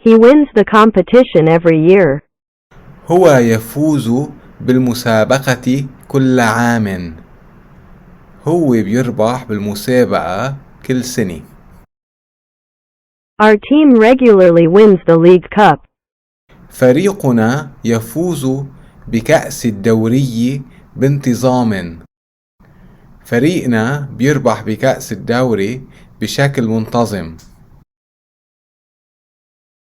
He wins the competition every year. هو يفوز بالمسابقة كل عام. هو بيربح بالمسابقة كل سنة. Our team regularly wins the League Cup. فريقنا يفوز بكأس الدوري بانتظام. فريقنا بيربح بكأس الدوري بشكل منتظم.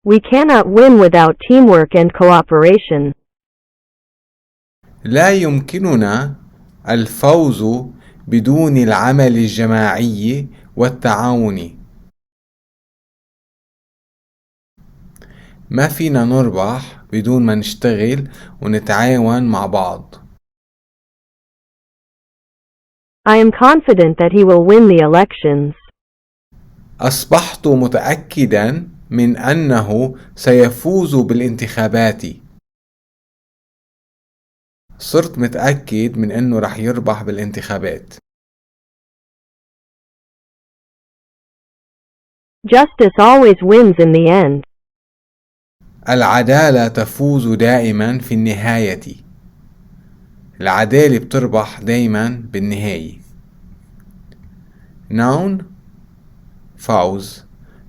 We cannot win without teamwork and cooperation. لا يمكننا الفوز بدون العمل الجماعي والتعاون. ما فينا نربح بدون ما نشتغل ونتعاون مع بعض. I am confident that he will win the elections. أصبحت متأكدا من أنه سيفوز بالانتخابات. صرت متأكد من أنه رح يربح بالانتخابات. Justice always wins in the end. العدالة تفوز دائما في النهاية. العدالة بتربح دائما بالنهاية. noun فوز.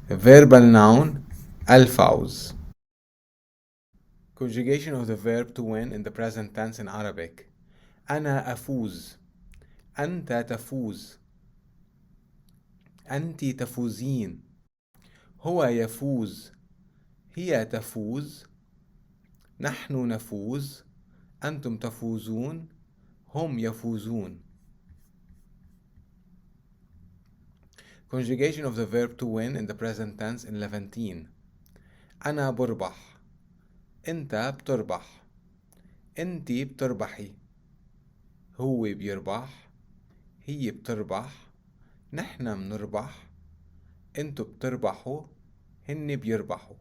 verbal noun الفوز. Conjugation of the verb to win in the present tense in Arabic. أنا أفوز. أنت تفوز. أنت تفوزين. هو يفوز. هي تفوز. نحن نفوز. أنتم تفوزون. هم يفوزون. Conjugation of the verb to win in the present tense in Levantine. أنا بربح. أنت بتربح. أنتي بتربحي. هو بيربح. هي بتربح. نحن منربح. أنتوا بتربحوا. هن بيربحوا.